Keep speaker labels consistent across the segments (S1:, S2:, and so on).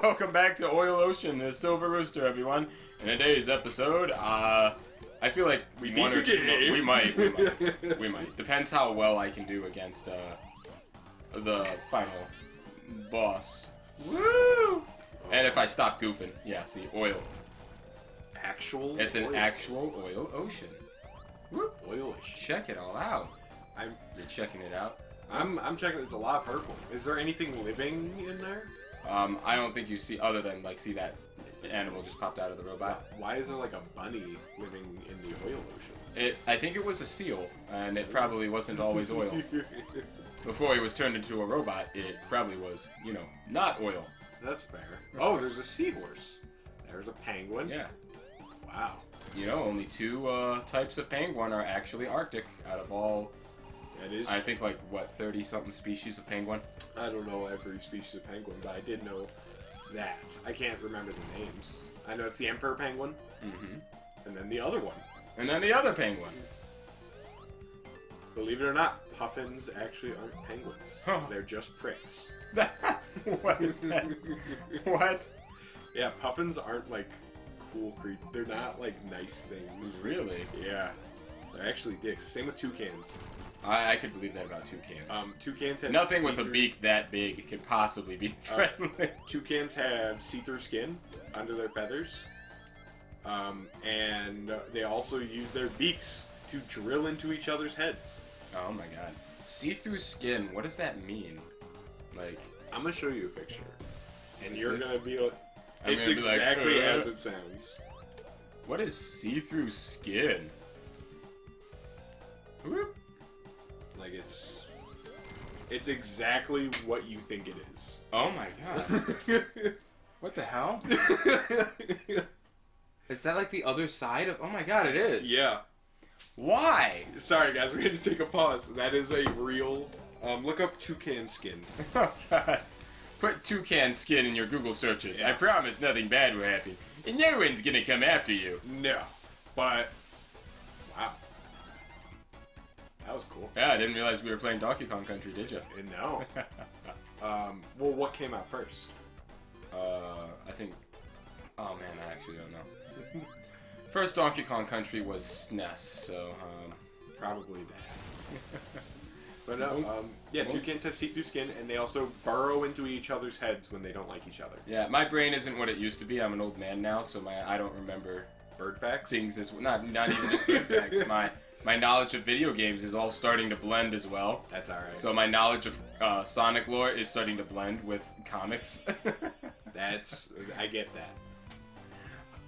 S1: Welcome back to Oil Ocean, the Silver Rooster, everyone. In today's episode, I feel like we might. Depends how well I can do against the final boss. Woo! And if I stop goofing, yeah. See, oil.
S2: Actual.
S1: It's an actual oil ocean. Woo!
S2: Oil ocean.
S1: Check it all out. You're checking it out.
S2: I'm checking. It's a lot of purple. Is there anything living in there?
S1: I don't think you see, other than like see that animal just popped out of the robot.
S2: Why is there like a bunny living in the oil ocean?
S1: I think it was a seal, and it probably wasn't always oil. Before he was turned into a robot, it probably was, not oil.
S2: That's fair. Oh, there's a seahorse. There's a penguin.
S1: Yeah.
S2: Wow.
S1: Only two types of penguin are actually Arctic out of all.
S2: That is.
S1: I think 30-something species of penguin.
S2: I don't know every species of penguin, but I did know that. I can't remember the names. I know it's the emperor penguin.
S1: Mm-hmm.
S2: And then the other one.
S1: And then the other penguin.
S2: Believe it or not, puffins actually aren't penguins.
S1: Huh.
S2: They're just pricks.
S1: What is that? What?
S2: Yeah, puffins aren't cool creatures. They're not nice things.
S1: Really?
S2: Yeah. They're actually dicks. Same with toucans.
S1: I could believe that about toucans.
S2: Toucans have
S1: nothing with a beak that big could possibly be friendly.
S2: Toucans have see-through skin under their feathers, and they also use their beaks to drill into each other's heads.
S1: Oh my god! See-through skin. What does that mean?
S2: I'm gonna show you a picture, and you're
S1: this?
S2: gonna be. It's exactly as it sounds.
S1: What is see-through skin? Whoop.
S2: It's exactly what you think it is.
S1: Oh my god. What the hell? Is that the other side of... Oh my god, it is.
S2: Yeah.
S1: Why?
S2: Sorry guys, we had to take a pause. That is a real... look up toucan skin.
S1: Oh god. Put toucan skin in your Google searches. Yeah. I promise nothing bad will happen. And no one's gonna come after you.
S2: No. But... Wow. That was cool.
S1: Yeah, I didn't realize we were playing Donkey Kong Country, did you?
S2: No. Well, what came out first?
S1: I think... Oh man, I actually don't know. First Donkey Kong Country was SNES, so,
S2: Probably that. But no, yeah, toucans have see-through skin, and they also burrow into each other's heads when they don't like each other.
S1: Yeah, my brain isn't what it used to be. I'm an old man now, so I don't remember...
S2: Bird facts?
S1: Things as... Not even just bird facts. My knowledge of video games is all starting to blend as well.
S2: That's alright.
S1: So my knowledge of Sonic lore is starting to blend with comics.
S2: I get that.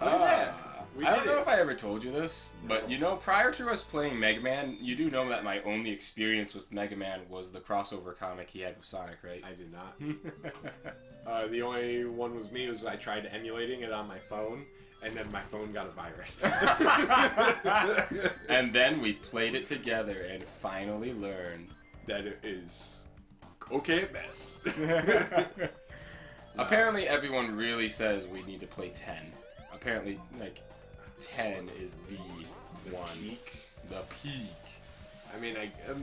S1: Look at that. I don't know if I ever told you this, but prior to us playing Mega Man, you do know that my only experience with Mega Man was the crossover comic he had with Sonic, right?
S2: I did not. The only one was me was I tried emulating it on my phone, and then my phone got a virus.
S1: And then we played it together and finally learned
S2: that it is okay at best.
S1: Apparently everyone really says we need to play 10. Apparently, 10 is the one.
S2: Peak?
S1: The peak.
S2: I mean,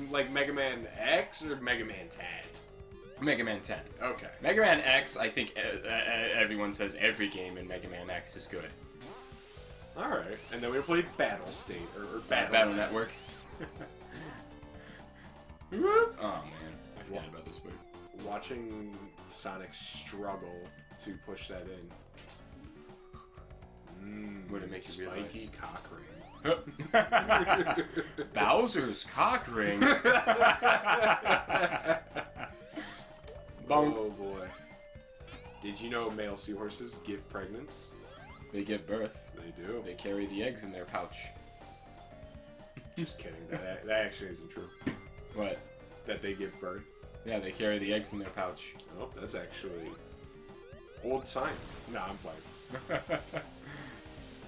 S2: like Mega Man X or Mega Man 10?
S1: Mega Man 10.
S2: Okay.
S1: Mega Man X, I think everyone says every game in Mega Man X is good.
S2: Alright. And then we played Battle State, or
S1: Battle Network. Oh man, I forgot about this word.
S2: Watching Sonic struggle to push that in.
S1: Would it make you realize?
S2: Spiky cock ring.
S1: Bowser's cock ring.
S2: Oh boy. Did you know male seahorses give pregnants?
S1: They give birth.
S2: They do.
S1: They carry the eggs in their pouch.
S2: Just kidding. That actually isn't true.
S1: What?
S2: That they give birth?
S1: Yeah, they carry the eggs in their pouch.
S2: Oh, that's actually old science. No, I'm playing.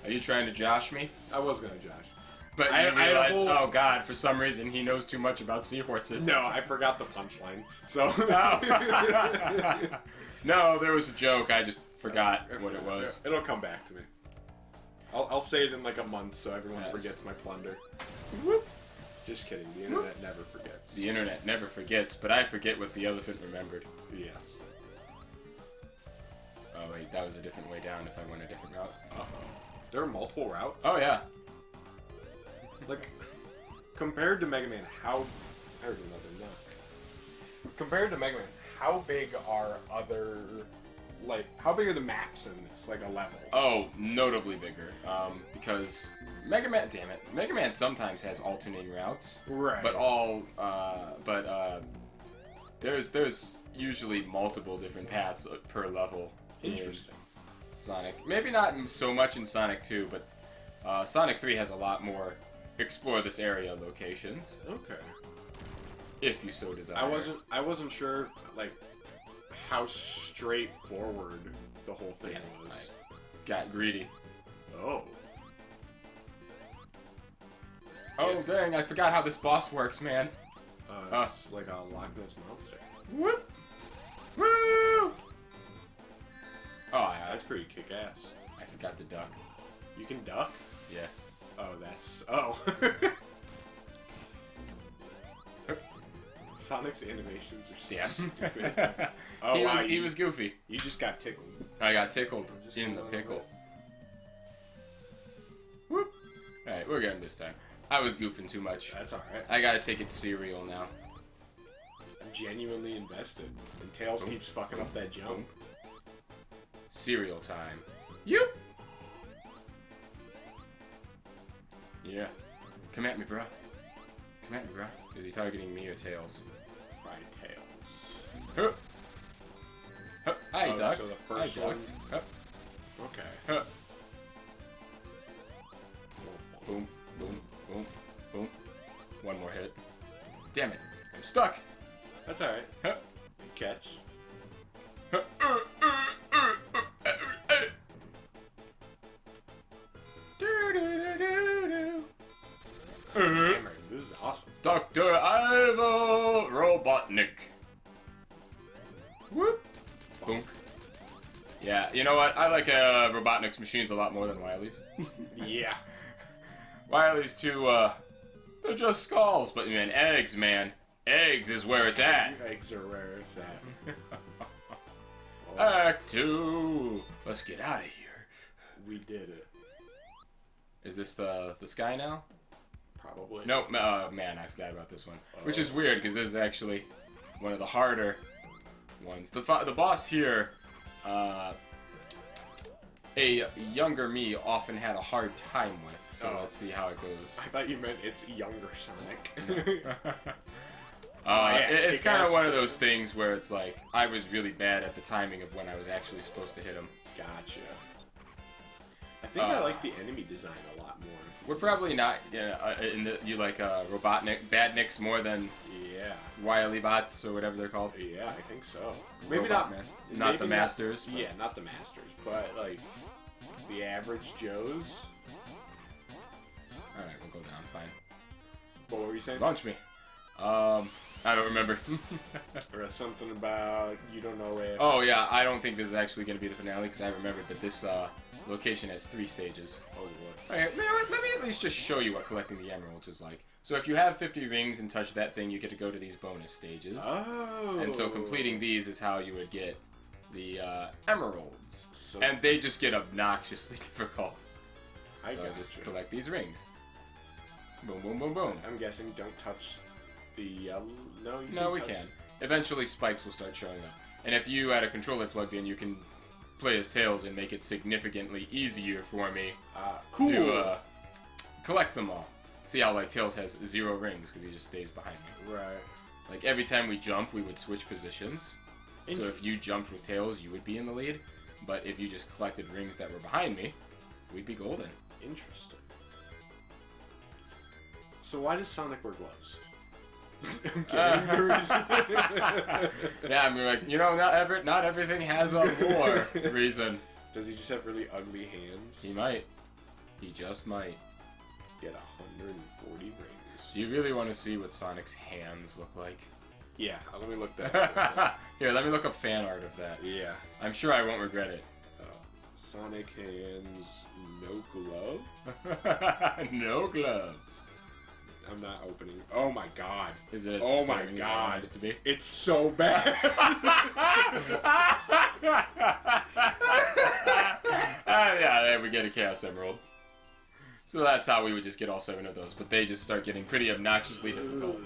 S1: Are you trying to josh me?
S2: I was gonna josh.
S1: But you realized, oh god, for some reason he knows too much about seahorses.
S2: No, I forgot the punchline. So.
S1: No, there was a joke. I just forgot what it was.
S2: It'll come back to me. I'll say it in a month so everyone forgets my plunder.
S1: Whoop.
S2: Just kidding. The internet never forgets.
S1: The internet never forgets, but I forget what the elephant remembered.
S2: Yes.
S1: Oh wait, that was a different way down if I went a different route. Uh-oh.
S2: There are multiple routes?
S1: Oh yeah.
S2: Like, compared to Mega Man, there's another knock. Compared to Mega Man, how big are how big are the maps in this? Like a level?
S1: Oh, notably bigger. Because Mega Man sometimes has alternating routes.
S2: Right.
S1: But there's usually multiple different paths per level.
S2: Interesting.
S1: Sonic. Maybe not so much in Sonic 2, but Sonic 3 has a lot more explore this area locations.
S2: Okay.
S1: If you so desire.
S2: I wasn't sure like how straightforward the whole thing was.
S1: I got greedy.
S2: Oh.
S1: Oh dang, I forgot how this boss works, man.
S2: It's like a Loch Ness monster.
S1: Whoop! Woo! Oh,
S2: That's pretty kick-ass.
S1: I forgot to duck.
S2: You can duck?
S1: Yeah.
S2: Oh, that's... Oh. Sonic's animations are so stupid. Oh,
S1: he was goofy.
S2: You just got tickled.
S1: I got tickled in the pickle. Whoop! Alright, we're getting this time. I was goofing too much.
S2: That's alright.
S1: I gotta take it serial now.
S2: I'm genuinely invested. And Tails keeps fucking up that jump.
S1: Cereal time. Yoop! Yeah. Come at me, bro. Come at me, bro. Is he targeting me or Tails?
S2: Probably Tails.
S1: Huh. Huh. I ducked.
S2: So the first
S1: I ducked. Huh.
S2: Okay.
S1: Huh. Boom, boom, boom, boom. One more hit. Damn it. I'm stuck.
S2: That's alright.
S1: Huh.
S2: Good catch.
S1: Huh.
S2: Hammer, this is awesome.
S1: Dr. Ivo Robotnik. Whoop. Boom. Yeah, you know what? I like Robotnik's machines a lot more than Wily's.
S2: Yeah.
S1: Wily's too, they're just skulls. But, man, eggs, man. Eggs is where it's at.
S2: Eggs are where it's at.
S1: Act 2. Let's get out of here.
S2: We did it.
S1: Is this the sky now?
S2: Probably.
S1: Nope. Man, I forgot about this one. Which is weird, because this is actually one of the harder ones. The boss here, a younger me often had a hard time with. So let's see how it goes.
S2: I thought you meant it's younger Sonic.
S1: It's kind of one of those things where it's like, I was really bad at the timing of when I was actually supposed to hit him.
S2: Gotcha. I think I like the enemy design a lot more.
S1: We're probably not, you like Badniks more than Wily Bots or whatever they're called.
S2: Yeah, I think so. Maybe not
S1: the Masters.
S2: But... Yeah, not the Masters, but like the average Joes.
S1: Alright, we'll go down, fine.
S2: What were you saying?
S1: Launch me. I don't remember.
S2: Or something about you don't know if...
S1: Oh yeah, I don't think this is actually going to be the finale because I remembered that this location has 3 stages.
S2: Oh Lord.
S1: Alright, let me at least just show you what collecting the emeralds is like. So if you have 50 rings and touch that thing, you get to go to these bonus stages.
S2: Oh.
S1: And so completing these is how you would get the emeralds. And they just get obnoxiously difficult.
S2: I
S1: just collect these rings. Boom, boom, boom, boom.
S2: I'm guessing don't touch the yellow...
S1: No, we can. Eventually spikes will start showing up. And if you had a controller plugged in, you can play as Tails and make it significantly easier for me to collect them all. See how like Tails has 0 rings because he just stays behind me.
S2: Right.
S1: Like every time we jump, we would switch positions. So if you jumped with Tails, you would be in the lead. But if you just collected rings that were behind me, we'd be golden.
S2: Interesting. So why does Sonic wear gloves? I'm kidding.
S1: Yeah, I'm like, not everything has a war reason.
S2: Does he just have really ugly hands?
S1: He might. He just might.
S2: Get 140 rings.
S1: Do you really want to see what Sonic's hands look like?
S2: Yeah, let me look that up.
S1: Here, let me look up fan art of that.
S2: Yeah.
S1: I'm sure I won't regret it.
S2: Sonic hands, no glove?
S1: No gloves.
S2: I'm not opening. Oh my god.
S1: Is it?
S2: Oh my
S1: disturbing as I
S2: god.
S1: want it to be?
S2: It's so bad.
S1: Yeah, there we get a Chaos Emerald. So that's how we would just get all 7 of those, but they just start getting pretty obnoxiously difficult.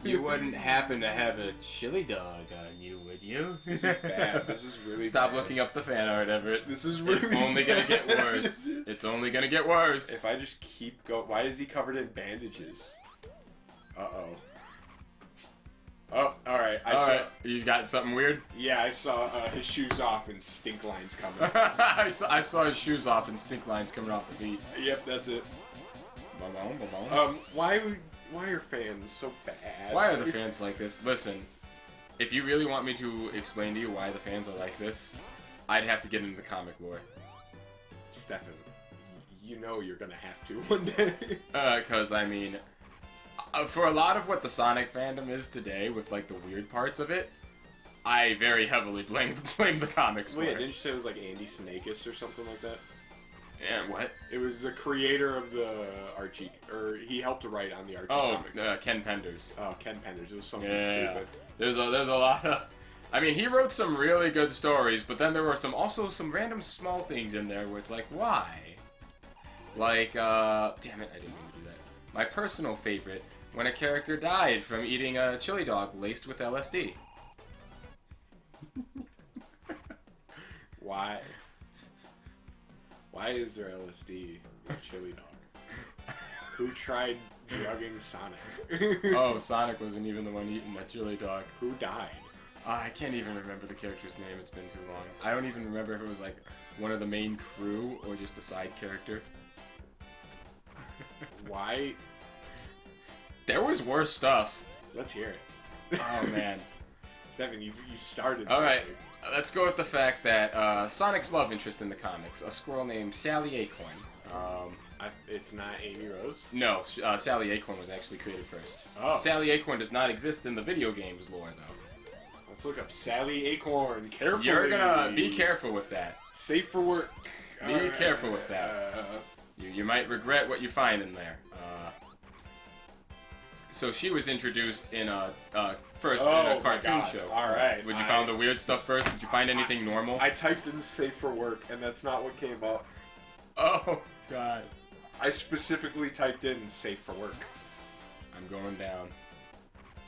S1: You wouldn't happen to have a chili dog on you, would you?
S2: This is bad. This is really
S1: Stop
S2: bad.
S1: looking up the fan art, Everett.
S2: This is really
S1: It's only gonna get
S2: bad.
S1: worse. It's only gonna get worse.
S2: If I just keep going... Why is he covered in bandages? Uh-oh. Oh, alright.
S1: Alright, you got something weird?
S2: Yeah, I saw his shoes off and stink lines coming.
S1: I saw his shoes off and stink lines coming off the feet.
S2: Yep, that's it.
S1: Ba-boom.
S2: Why are fans so bad?
S1: Why are the fans like this? Listen, if you really want me to explain to you why the fans are like this, I'd have to get into the comic lore.
S2: Stefan, you know you're gonna have to one day.
S1: Because, I mean, for a lot of what the Sonic fandom is today, with, like, the weird parts of it, I very heavily blame the comics for
S2: Wait,
S1: it.
S2: didn't you say it was like Andy Sinakis or something like that?
S1: Yeah, what?
S2: It was the creator of the Archie, or he helped to write on the Archie comics.
S1: Ken Penders.
S2: Oh, Ken Penders. It was something
S1: Yeah.
S2: stupid.
S1: There's a lot of... I mean, he wrote some really good stories, but then there were also some random small things in there where it's like, why? Like, damn it, I didn't mean to do that. My personal favorite, when a character died from eating a chili dog laced with LSD.
S2: Why? Why is there LSD in chili dog? Who tried drugging Sonic?
S1: Oh, Sonic wasn't even the one eating that chili dog.
S2: Who died?
S1: I can't even remember the character's name, it's been too long. I don't even remember if it was like one of the main crew or just a side character.
S2: Why?
S1: There was worse stuff.
S2: Let's hear it.
S1: Oh man.
S2: Stefan, you started.
S1: Alright,
S2: something.
S1: let's go with the fact that Sonic's love interest in the comics, a squirrel named Sally Acorn.
S2: It's not Amy Rose?
S1: No, Sally Acorn was actually created first.
S2: Oh.
S1: Sally Acorn does not exist in the video games lore, though.
S2: Let's look up Sally Acorn. Carefully.
S1: You're gonna be careful with that.
S2: Safe for work.
S1: Be careful with that. You might regret what you find in there. So she was introduced in first in a cartoon show.
S2: Alright.
S1: Would you found the weird stuff first? Did you find anything normal?
S2: I typed in safe for work, and that's not what came up.
S1: Oh, God.
S2: I specifically typed in safe for work.
S1: I'm going down.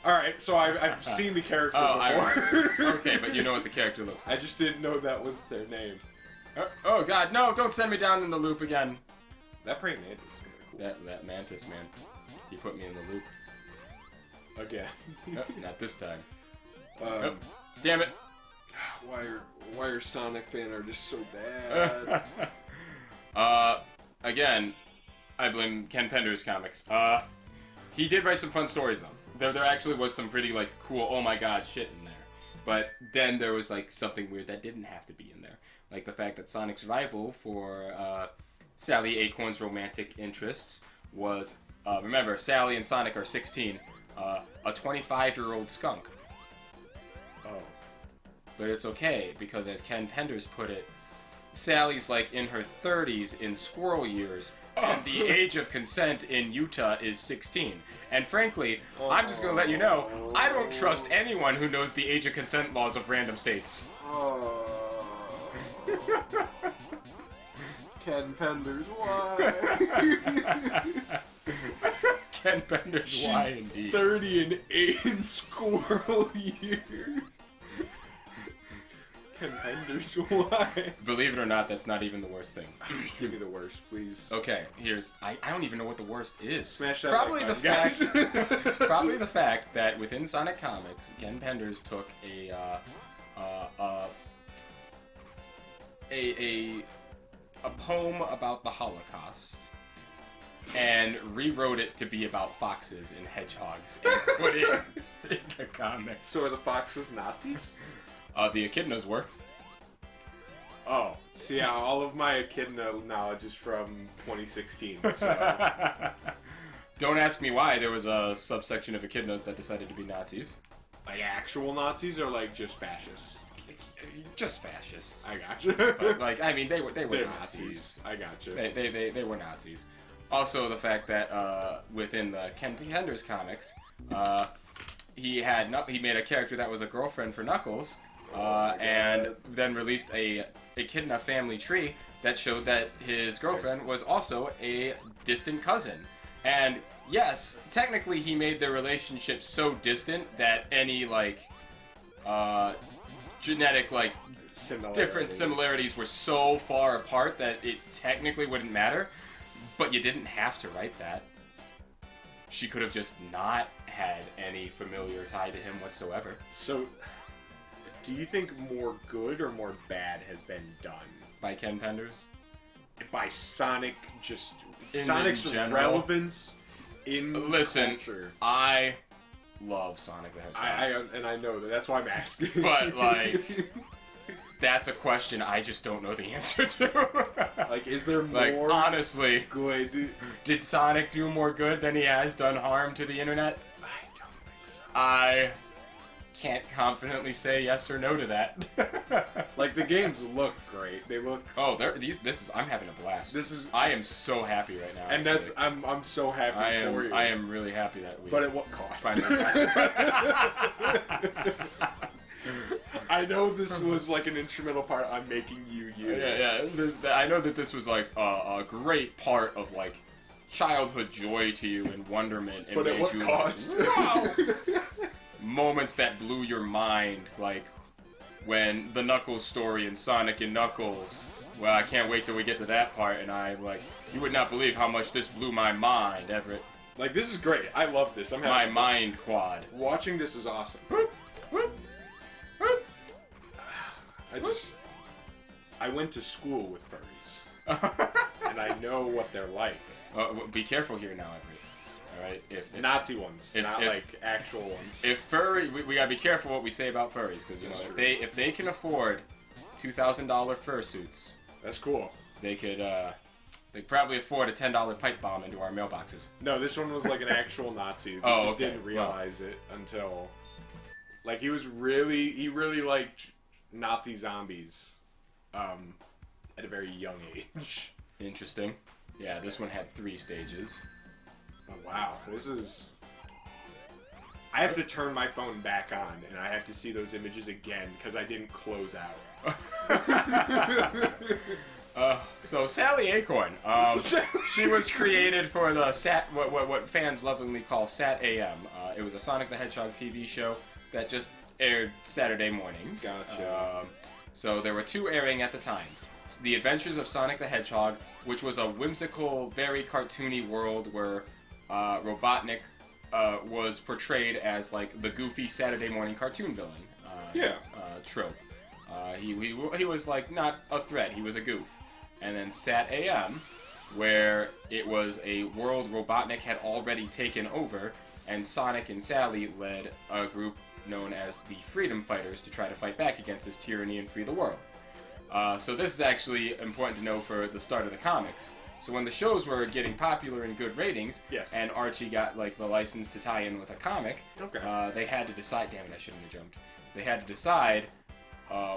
S2: Alright, so I've seen the character before.
S1: Okay, but you know what the character looks like.
S2: I just didn't know that was their name.
S1: Oh, God, no, don't send me down in the loop again.
S2: That praying mantis is kind of cool.
S1: That mantis, man. He put me in the loop.
S2: Again.
S1: Nope, not this time. Nope. Damn it.
S2: Why are Sonic fan art just so bad?
S1: Again, I blame Ken Pender's comics. He did write some fun stories, though. There actually was some pretty, like, cool, oh my god shit in there. But then there was, like, something weird that didn't have to be in there. Like the fact that Sonic's rival for Sally Acorn's romantic interests was, remember, Sally and Sonic are 16, a 25-year-old skunk.
S2: Oh.
S1: But it's okay, because as Ken Penders put it, Sally's like in her 30s in squirrel years, and the age of consent in Utah is 16. And frankly, I'm just gonna let you know, I don't trust anyone who knows the age of consent laws of random states.
S2: Ken Penders, why?
S1: Ken Penders, why indeed?
S2: 30 and 8 in squirrel years. Ken Penders, why?
S1: Believe it or not, that's not even the worst thing.
S2: Give me the worst, please.
S1: Okay, I don't even know what the worst is.
S2: Smash that
S1: Probably
S2: like
S1: the
S2: button,
S1: fact,
S2: guys.
S1: probably the fact that within Sonic Comics, Ken Penders took a poem about the Holocaust and rewrote it to be about foxes and hedgehogs and put it in the comics.
S2: So are the foxes Nazis?
S1: The echidnas were.
S2: Oh, see, all of my echidna knowledge is from 2016, so...
S1: Don't ask me why there was a subsection of echidnas that decided to be Nazis.
S2: Like actual Nazis or like just fascists?
S1: Just fascists.
S2: I gotcha.
S1: But, like, I mean, they were
S2: They're
S1: Nazis.
S2: I gotcha.
S1: They were Nazis. Also, the fact that within the Ken Penders comics, he made a character that was a girlfriend for Knuckles, and then released a Echidna family tree that showed that his girlfriend was also a distant cousin. And yes, technically he made their relationship so distant that any genetic different similarities were so far apart that it technically wouldn't matter. But you didn't have to write that. She could have just not had any familiar tie to him whatsoever.
S2: So, do you think more good or more bad has been done?
S1: By Ken Penders?
S2: By Sonic,
S1: In
S2: Sonic's
S1: general?
S2: relevance in culture.
S1: I love Sonic the Hedgehog.
S2: I know that. That's why I'm asking.
S1: But, that's a question I just don't know the answer to.
S2: Is there more
S1: honestly,
S2: good?
S1: Did Sonic do more good than he has done harm to the internet?
S2: I don't think so.
S1: I can't confidently say yes or no to that.
S2: The games look great. They look.
S1: Oh, I'm having a blast. I am so happy right now.
S2: And
S1: actually.
S2: I'm so happy for you.
S1: I am really happy that we.
S2: But at what cost? I know this was an instrumental part on making you.
S1: Yeah. I know that this was a great part of childhood joy to you and wonderment. And
S2: but at what cost?
S1: Wow! Moments that blew your mind, when the Knuckles story in Sonic and Knuckles. Well, I can't wait till we get to that part, and you would not believe how much this blew my mind, Everett.
S2: This is great. I love this. I'm having
S1: my mind quad.
S2: Watching this is awesome. I went to school with furries, and I know what they're like.
S1: Be careful here now, Everett. All right, if
S2: Nazi ones, not actual ones.
S1: If we gotta be careful what we say about furries, because if they can afford $2,000 fursuits,
S2: that's cool.
S1: They could they probably afford a $10 pipe bomb into our mailboxes.
S2: No, this one was an actual Nazi. We just didn't realize it until he really liked Nazi zombies at a very young age.
S1: Interesting. Yeah, this one had 3 stages.
S2: Oh, wow, this is... I have to turn my phone back on, and I have to see those images again, because I didn't close out.
S1: So Sally Acorn, she was created for the what fans lovingly call Sat AM. It was a Sonic the Hedgehog TV show that just aired Saturday mornings.
S2: Gotcha.
S1: So there were 2 airing at the time. The Adventures of Sonic the Hedgehog, which was a whimsical, very cartoony world where Robotnik was portrayed as the goofy Saturday morning cartoon villain. Trope. He was not a threat. He was a goof. And then Sat AM, where it was a world Robotnik had already taken over, and Sonic and Sally led a group known as the Freedom Fighters to try to fight back against this tyranny and free the world. So this is actually important to know for the start of the comics. So when the shows were getting popular and good ratings,
S2: yes,
S1: and Archie got the license to tie in with a comic, they had to decide. Damn it, I shouldn't have jumped. They had to decide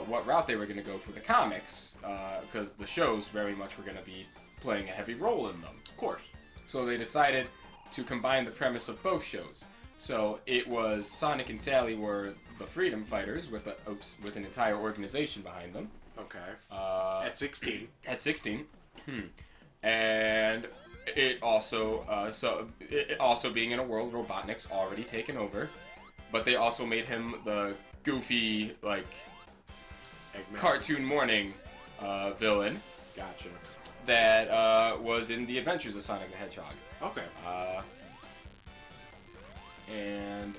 S1: what route they were going to go for the comics, because the shows very much were going to be playing a heavy role in them.
S2: Of course.
S1: So they decided to combine the premise of both shows. So it was Sonic and Sally were the Freedom Fighters with an entire organization behind them.
S2: Okay. At 16.
S1: At 16. And it also being in a world Robotnik's already taken over, but they also made him the goofy Eggman. Cartoon morning villain.
S2: Gotcha.
S1: That was in the Adventures of Sonic the Hedgehog.
S2: Okay.
S1: And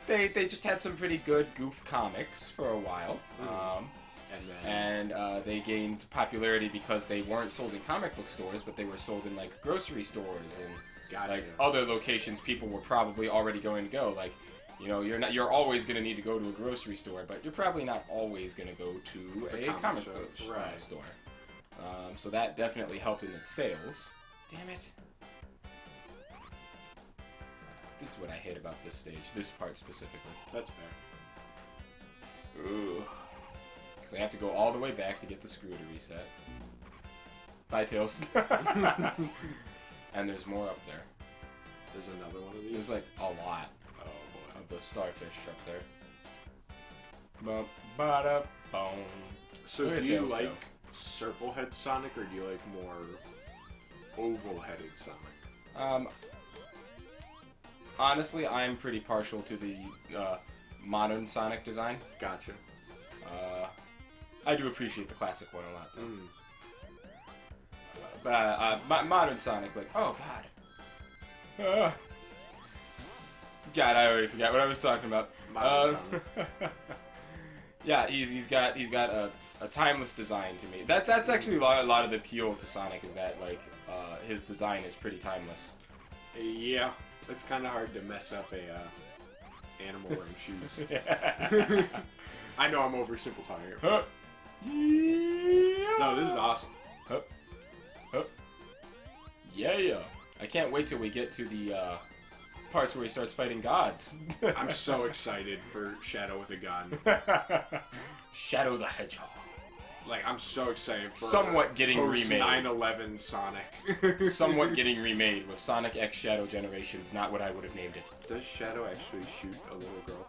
S1: they just had some pretty good goof comics for a while. And they gained popularity because they weren't sold in comic book stores, but they were sold in grocery stores and other locations people were probably already going to go. You're always going to need to go to a grocery store, but you're probably not always going to go to a comic book store. So that definitely helped in its sales. Damn it. This is what I hate about this stage, this part specifically.
S2: That's fair.
S1: Ooh. Because I have to go all the way back to get the screw to reset. Bye, Tails. And there's more up there.
S2: There's another one of these?
S1: There's like a lot
S2: Oh, boy.
S1: of the starfish up there. Bum, ba-da, boom.
S2: So
S1: Look at
S2: do you
S1: Tails
S2: like
S1: go.
S2: circle-head Sonic, or do you like more oval-headed Sonic?
S1: Honestly, I'm pretty partial to the modern Sonic design.
S2: Gotcha.
S1: I do appreciate the classic one a lot, though.
S2: Mm.
S1: But modern Sonic, like, oh god, God, I already forgot what I was talking about.
S2: Modern Sonic.
S1: Yeah, he's got a timeless design to me. That's actually a lot of the appeal to Sonic is that like his design is pretty timeless.
S2: Yeah, it's kind of hard to mess up a animal wearing shoes. I know I'm oversimplifying it.
S1: Huh.
S2: No, this is awesome.
S1: Hup. Hup. Yeah. I can't wait till we get to the parts where he starts fighting gods.
S2: I'm so excited for Shadow with a gun.
S1: Shadow the Hedgehog.
S2: Like, I'm so excited for
S1: Somewhat getting remade.
S2: 9/11 Sonic.
S1: Somewhat getting remade with Sonic X Shadow Generations, not what I would have named it.
S2: Does Shadow actually shoot a little girl?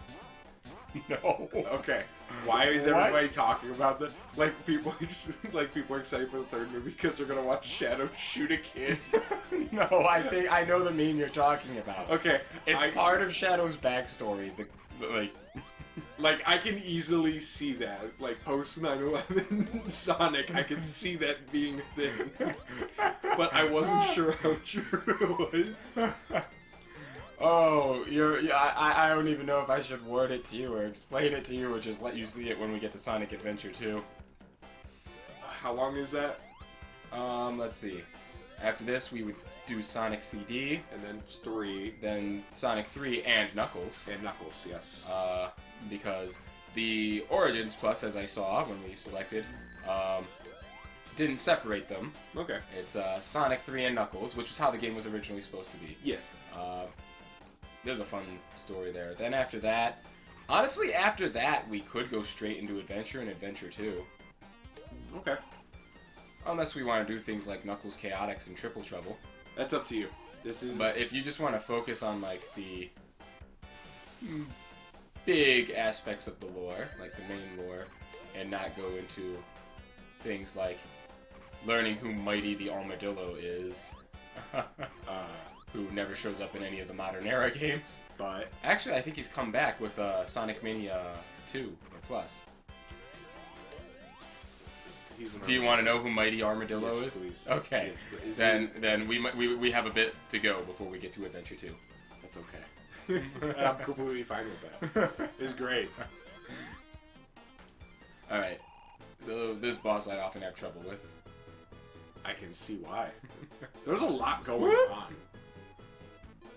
S1: No.
S2: Okay. Why is everybody talking about that? Like people are excited for the third movie because they're gonna watch Shadow shoot a kid.
S1: No, I think I know the meme you're talking about.
S2: Okay.
S1: It's part of Shadow's backstory.
S2: Like I can easily see that. Like post 9/11 Sonic, I can see that being a thing. But I wasn't sure how true it was.
S1: Oh, I don't even know if I should word it to you or explain it to you or just let you see it when we get to Sonic Adventure 2.
S2: How long is that?
S1: Let's see. After this, we would do Sonic CD.
S2: And then it's 3.
S1: Then Sonic 3 and Knuckles.
S2: And Knuckles, yes.
S1: Because the Origins Plus, as I saw when we selected, didn't separate them.
S2: Okay.
S1: It's Sonic 3 and Knuckles, which is how the game was originally supposed to be.
S2: Yes.
S1: There's a fun story there. Then after that, honestly, after that, we could go straight into Adventure and Adventure 2.
S2: Okay.
S1: Unless we want to do things like Knuckles Chaotix and Triple Trouble.
S2: That's up to you. This is.
S1: But if you just want to focus on like the big aspects of the lore, like the main lore, and not go into things like learning who Mighty the Armadillo is, who never shows up in any of the modern era games.
S2: But
S1: actually, I think he's come back with Sonic Mania 2 or Plus. Do you want to know who Mighty Armadillo is?
S2: Please.
S1: Okay.
S2: Yes,
S1: then we have a bit to go before we get to Adventure 2.
S2: That's okay. I'm completely fine with that. It's great.
S1: Alright. So this boss I often have trouble with.
S2: I can see why. There's a lot going on.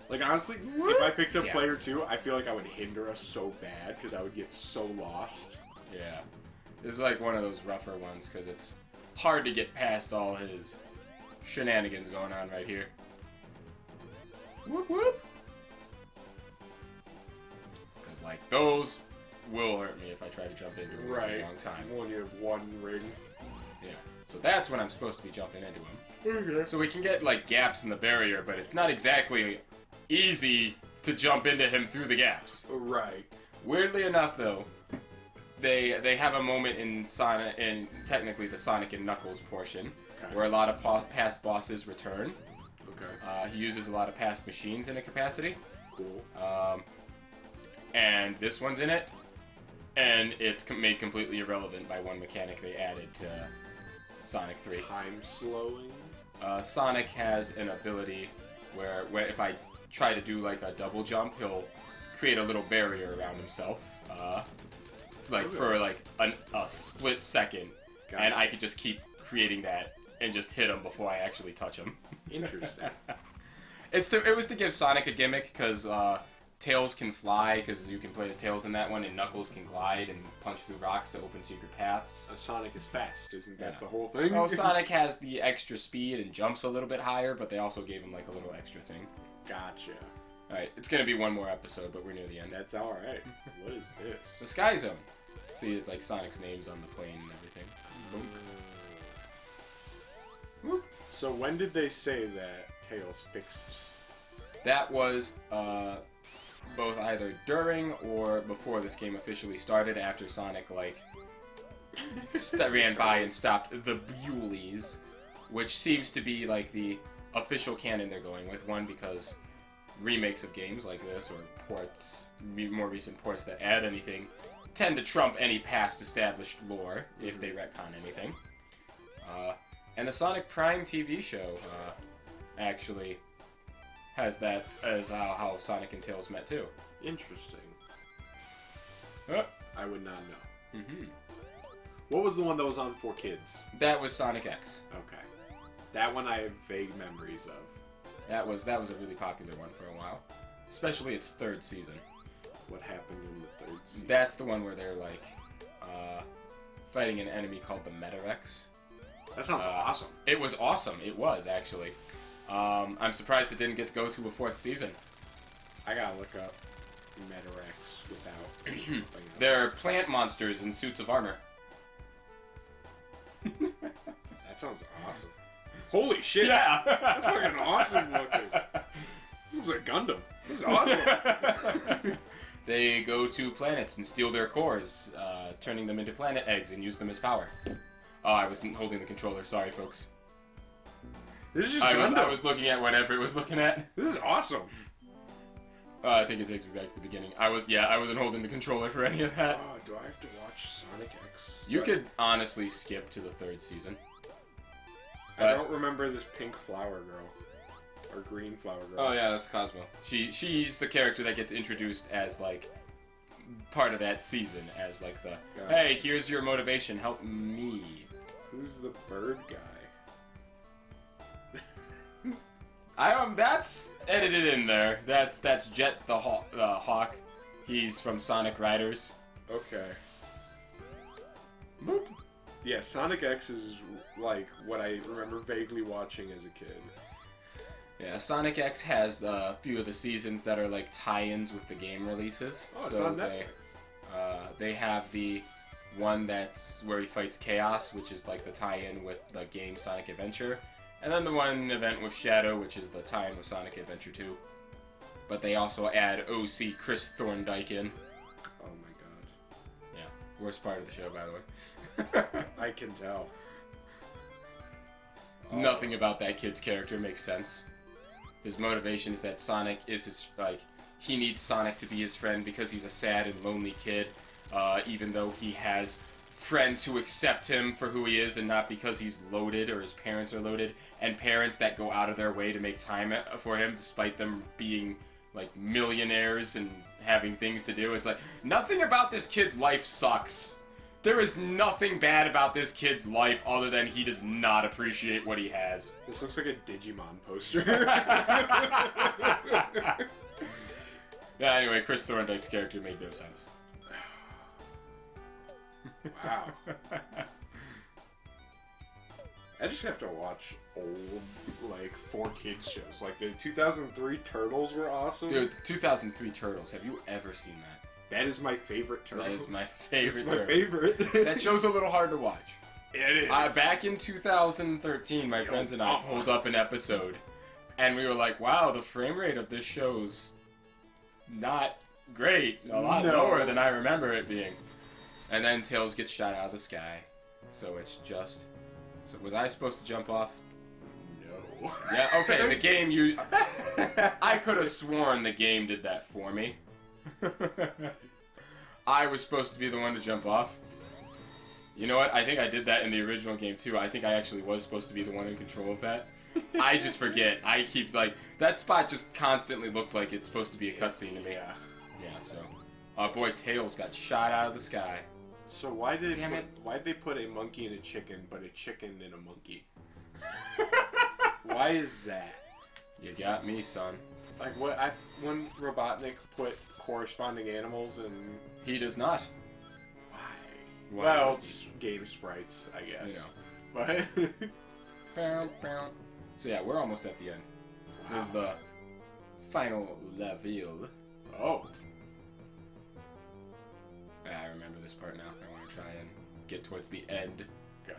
S2: Like, honestly, if I picked up Player 2, I feel like I would hinder us so bad because I would get so lost.
S1: Yeah. This is like one of those rougher ones because it's hard to get past all his shenanigans going on right here. Whoop whoop! Because, like, those will hurt me if I try to jump into them for a long time.
S2: When you have one ring.
S1: Yeah. So that's when I'm supposed to be jumping into him.
S2: Okay.
S1: So we can get, like, gaps in the barrier, but it's not exactly easy to jump into him through the gaps.
S2: Right.
S1: Weirdly enough, though, they have a moment in Sonic, in technically the Sonic and Knuckles portion, where a lot of past bosses return.
S2: Okay.
S1: He uses a lot of past machines in a capacity.
S2: Cool.
S1: And this one's in it, and it's made completely irrelevant by one mechanic they added to Sonic 3.
S2: Time slowing?
S1: Sonic has an ability where if I try to do like a double jump, he'll create a little barrier around himself, for like a split second, and I could just keep creating that and just hit him before I actually touch him.
S2: Interesting.
S1: It was to give Sonic a gimmick because Tails can fly because you can play as Tails in that one, and Knuckles can glide and punch through rocks to open secret paths.
S2: Sonic is fast, isn't that the whole thing?
S1: Well, Sonic has the extra speed and jumps a little bit higher, but they also gave him like a little extra thing.
S2: Gotcha.
S1: Alright, it's gonna be one more episode, but we're near the end.
S2: That's alright. What is this?
S1: The Sky Zone. See, like Sonic's name's on the plane and everything.
S2: So when did they say that Tails fixed?
S1: That was both either during or before this game officially started, after Sonic, like, ran by and stopped the Buleys, which seems to be, like, the official canon they're going with. One, because remakes of games like this, or ports, more recent ports that add anything, tend to trump any past established lore, if they retcon anything. And the Sonic Prime TV show, actually has that as how Sonic and Tails met, too.
S2: Interesting. I would not know.
S1: Mm-hmm.
S2: What was the one that was on for kids?
S1: That was Sonic X.
S2: Okay. That one I have vague memories of.
S1: That was a really popular one for a while. Especially its third season.
S2: What happened in the third season?
S1: That's the one where they're, like, fighting an enemy called the Meta-Rex.
S2: That sounds awesome.
S1: It was awesome. It was, actually. I'm surprised it didn't get to go to a fourth season.
S2: I gotta look up Meta-Rex without...
S1: They're plant monsters in suits of armor.
S2: That sounds awesome. Holy shit!
S1: Yeah!
S2: That's fucking awesome looking. This looks like Gundam. This is awesome.
S1: They go to planets and steal their cores, turning them into planet eggs and use them as power. Oh, I wasn't holding the controller. Sorry, folks.
S2: This is just
S1: I was looking at whatever it was looking at.
S2: This is awesome.
S1: I think it takes me back to the beginning. I wasn't holding the controller for any of that.
S2: Oh, do I have to watch Sonic X?
S1: You could honestly skip to the third season.
S2: I don't remember this pink flower girl. Or green flower girl.
S1: Oh yeah, that's Cosmo. She's the character that gets introduced as, like, part of that season, as, like, the, hey, here's your motivation, help me.
S2: Who's the bird guy?
S1: That's edited in there. That's Jet the Hawk. He's from Sonic Riders.
S2: Okay.
S1: Boop.
S2: Yeah, Sonic X is like what I remember vaguely watching as a kid.
S1: Yeah, Sonic X has a few of the seasons that are like tie-ins with the game releases.
S2: Oh, it's on Netflix.
S1: They have the one that's where he fights Chaos, which is like the tie-in with the game Sonic Adventure. And then the one event with Shadow, which is the tie-in with Sonic Adventure 2. But they also add OC Chris Thorndike in.
S2: Oh my god.
S1: Yeah, worst part of the show, by the way.
S2: I can tell.
S1: Nothing about that kid's character makes sense. His motivation is that Sonic is his, like, he needs Sonic to be his friend because he's a sad and lonely kid, even though he has friends who accept him for who he is and not because he's loaded or his parents are loaded, and parents that go out of their way to make time for him despite them being, like, millionaires and having things to do. It's like, nothing about this kid's life sucks. There is nothing bad about this kid's life other than he does not appreciate what he has.
S2: This looks like a Digimon poster.
S1: Yeah, anyway, Chris Thorndike's character made no sense.
S2: Wow. I just have to watch old, like, 4Kids shows. Like, the 2003 Turtles were awesome.
S1: Dude, the 2003 Turtles, have you ever seen that?
S2: That is my favorite Turtle.
S1: That is my favorite
S2: It's my
S1: Turtles.
S2: favorite.
S1: That show's a little hard to watch.
S2: It is.
S1: Back in 2013, my friends and I pulled up an episode, and we were like, wow, the frame rate of this show's not great. A lot lower than I remember it being. And then Tails gets shot out of the sky. So it's just... So was I supposed to jump off?
S2: No.
S1: Yeah, okay, the game you... I could have sworn the game did that for me. I was supposed to be the one to jump off. You know what? I think I did that in the original game too. I think I actually was supposed to be the one in control of that. I just forget. I keep, like... That spot just constantly looks like it's supposed to be a cutscene to me.
S2: Yeah.
S1: Yeah, so... boy, Tails got shot out of the sky.
S2: So why'd they put a monkey in a chicken, but a chicken in a monkey? Why is that?
S1: You got me, son.
S2: Like, when Robotnik put corresponding animals in...
S1: He does not.
S2: Why? Well, it's game sprites, I guess.
S1: You know. But... So yeah, we're almost at the end. Wow. This is the final level.
S2: Oh.
S1: Yeah, I remember this part now. I want to try and get towards the end.
S2: Gotcha.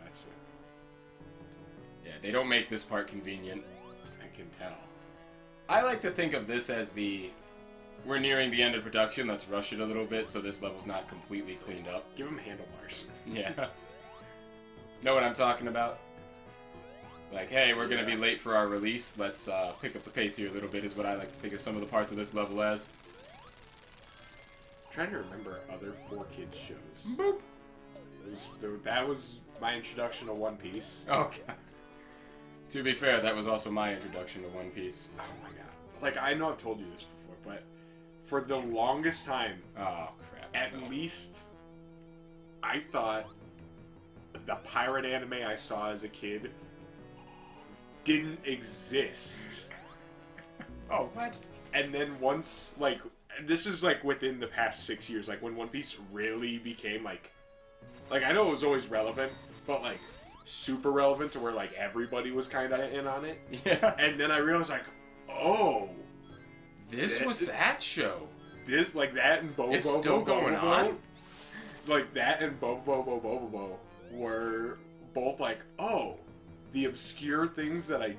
S1: Yeah, they don't make this part convenient.
S2: I can tell.
S1: I like to think of this as we're nearing the end of production, let's rush it a little bit so this level's not completely cleaned up.
S2: Give him handlebars.
S1: Yeah. Know what I'm talking about? Like, hey, we're gonna be late for our release, let's pick up the pace here a little bit, is what I like to think of some of the parts of this level as.
S2: I'm trying to remember other 4Kids shows.
S1: Boop!
S2: That was my introduction to One Piece.
S1: Oh, God. To be fair, that was also my introduction to One Piece.
S2: Oh my god. Like, I know I've told you this before, but for the longest time,
S1: Oh, crap.
S2: at least I thought the pirate anime I saw as a kid didn't exist.
S1: Oh, what?
S2: And then once, like, this is like within the past 6 years, like when One Piece really became like I know it was always relevant, but like super relevant to where like everybody was kind of in on it.
S1: Yeah.
S2: And then I realized like, oh,
S1: This was that show.
S2: this like that and Bobo.
S1: It's still going on?
S2: Like that and Bobo were both like, oh, the obscure things that I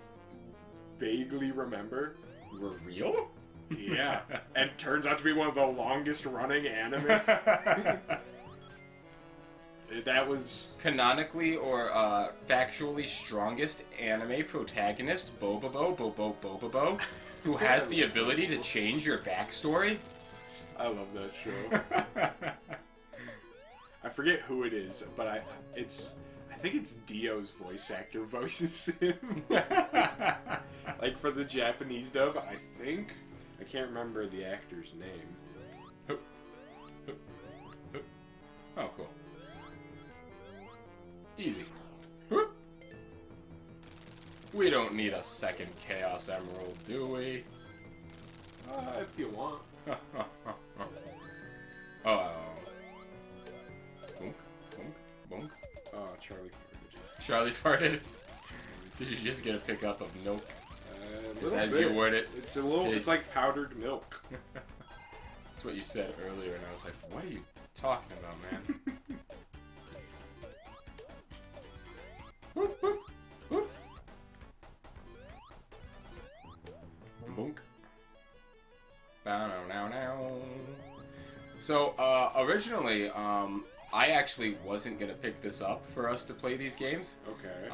S2: vaguely remember.
S1: Were real?
S2: Yeah, and turns out to be one of the longest running anime. That was
S1: Canonically or factually strongest anime protagonist, Bobo, who has the ability to change your backstory.
S2: I love that show. I forget who it is, but I think it's Dio's voice actor voices him. Like for the Japanese dub, I can't remember the actor's name.
S1: Oh, cool. Easy. We don't need a second Chaos Emerald, do we?
S2: If you want.
S1: Oh. Boonk, boonk, boonk.
S2: Oh, Charlie farted.
S1: Charlie farted. Did you just get a pickup of milk?
S2: Just
S1: as you word it.
S2: It's a little. It's like powdered milk.
S1: That's what you said earlier, and I was like, "What are you talking about, man?" Boop, boop, boop. Boonk. Bow-now-now-now. So, originally, I actually wasn't gonna pick this up for us to play these games.
S2: Okay.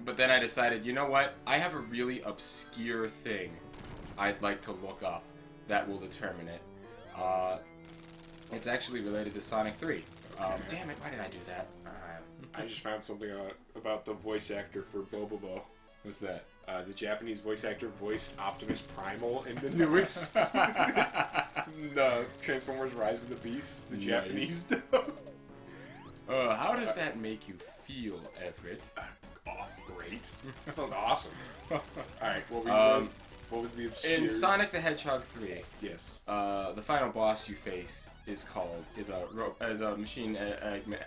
S1: But then I decided, you know what? I have a really obscure thing I'd like to look up that will determine it. It's actually related to Sonic 3. Damn it, why did I do that?
S2: I just found something out about the voice actor for Bobobo.
S1: What's that?
S2: The Japanese voice actor voiced Optimus Primal in the newest the Transformers Rise of the Beast, the
S1: Nice.
S2: Japanese dub.
S1: How does that make you feel, Everett?
S2: Oh, great. That sounds awesome. Alright, what was the obscure...
S1: In Sonic the Hedgehog 3,
S2: Yes.
S1: the final boss you face is a machine,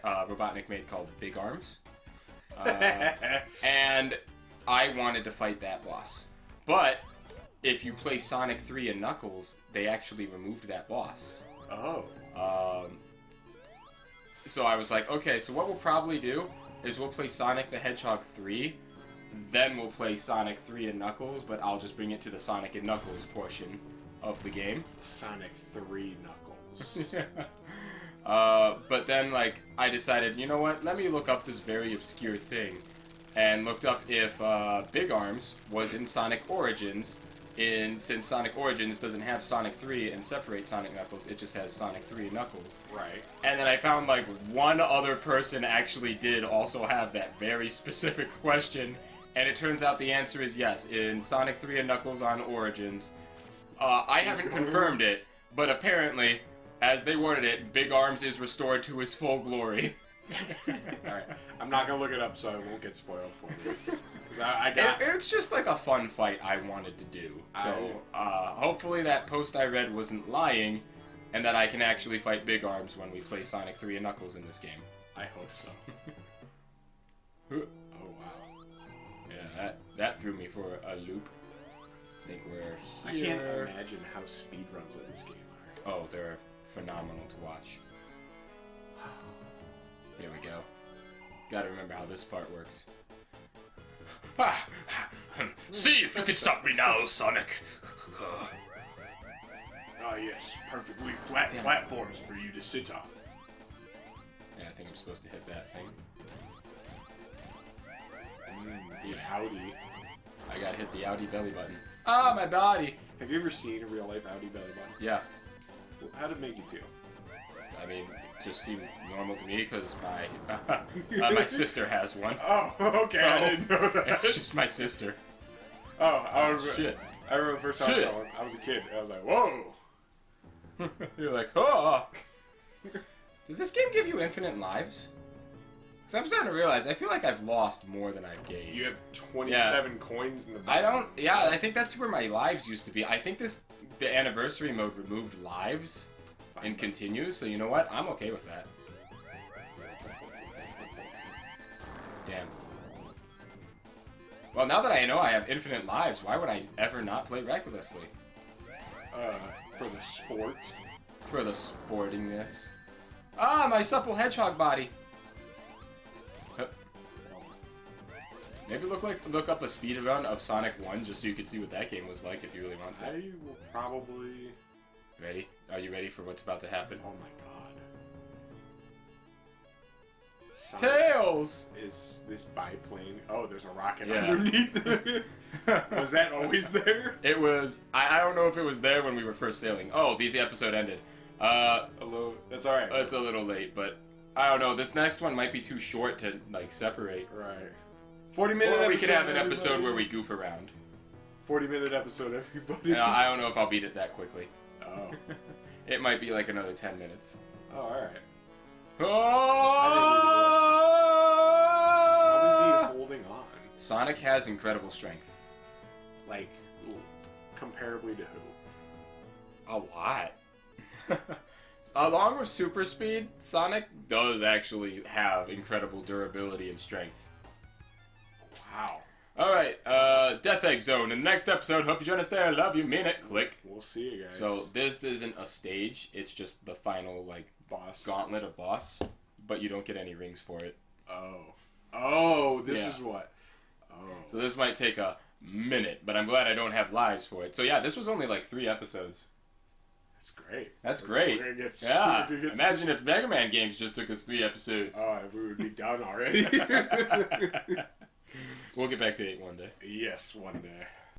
S1: Robotnik made called Big Arms. And I wanted to fight that boss. But if you play Sonic 3 and Knuckles, they actually removed that boss.
S2: Oh.
S1: So I was like, okay, so what we'll probably do is we'll play Sonic the Hedgehog 3, then we'll play Sonic 3 and Knuckles, but I'll just bring it to the Sonic and Knuckles portion of the game.
S2: Sonic 3 Knuckles.
S1: But then, like, I decided, you know what, let me look up this very obscure thing. And looked up if Big Arms was in Sonic Origins. Since Sonic Origins doesn't have Sonic 3 and separate Sonic Knuckles, it just has Sonic 3 and Knuckles.
S2: Right.
S1: And then I found, like, one other person actually did also have that very specific question. And it turns out the answer is yes. In Sonic 3 and Knuckles on Origins, I haven't confirmed it, but apparently, as they worded it, Big Arms is restored to his full glory.
S2: Alright. I'm not gonna look it up so I won't get spoiled for you. 'Cause
S1: It's just like a fun fight I wanted to do. So, hopefully that post I read wasn't lying, and that I can actually fight Big Arms when we play Sonic 3 and Knuckles in this game.
S2: I hope so.
S1: Oh, wow. Yeah, that threw me for a loop. I think we're
S2: I
S1: here.
S2: can't imagine how speedruns of this game are.
S1: Oh, they're phenomenal to watch. Here we go. Gotta remember how this part works. See if you can stop me now, Sonic.
S2: Ah, yes. Perfectly flat platforms for you to sit on.
S1: Yeah, I think I'm supposed to hit that thing.
S2: The Audi.
S1: I gotta hit the Audi belly button. Ah, my body!
S2: Have you ever seen a real life Audi belly button?
S1: Yeah.
S2: How did it make you feel?
S1: I mean, it just seemed normal to me because my sister has one.
S2: Oh, okay.
S1: So,
S2: I didn't know that.
S1: It's just my sister.
S2: Oh,
S1: Shit.
S2: I remember the first time I saw one. I was a kid. And I was like, whoa.
S1: You're like, oh. Does this game give you infinite lives? Because I'm starting to realize, I feel like I've lost more than I've gained.
S2: You have 27 coins in the bottom.
S1: I don't, yeah, I think that's where my lives used to be. I think the anniversary mode removed lives and continues, so you know what? I'm okay with that. Damn. Well, now that I know I have infinite lives, why would I ever not play recklessly?
S2: For the sport.
S1: For the sportingness. Ah, my supple hedgehog body. Maybe look up a speed run of Sonic 1 just so you can see what that game was like if you really want to.
S2: I will probably...
S1: Ready? Are you ready for what's about to happen?
S2: Oh my god.
S1: Tails!
S2: Is this biplane... Oh, there's a rocket underneath. Was that always there?
S1: It was... I don't know if it was there when we were first sailing. Oh, the episode ended.
S2: Hello. That's alright.
S1: It's a little late, but... I don't know. This next one might be too short to, like, separate.
S2: Right. 40-minute episode.
S1: Or we could have an episode where we goof around.
S2: 40-minute episode, everybody.
S1: I don't know if I'll beat it that quickly.
S2: Oh.
S1: It might be like another 10 minutes.
S2: Oh, alright.
S1: Oh!
S2: How is he holding on?
S1: Sonic has incredible strength.
S2: Like, comparably to who?
S1: A lot. Along with super speed, Sonic does actually have incredible durability and strength.
S2: Wow.
S1: Alright, Death Egg Zone. In the next episode, hope you join us there. Love you, mean it. Click.
S2: We'll see you guys.
S1: So, this isn't a stage. It's just the final, like,
S2: boss
S1: gauntlet of boss. But you don't get any rings for it.
S2: Oh. Oh, this is what. Oh.
S1: So this might take a minute, but I'm glad I don't have lives for it. So yeah, this was only like 3 episodes.
S2: That's great.
S1: That's great.
S2: We're gonna get,
S1: yeah. Imagine if Mega Man games just took us 3 episodes.
S2: Oh, we would be done already.
S1: We'll get back to 8 one day.
S2: Yes, one day.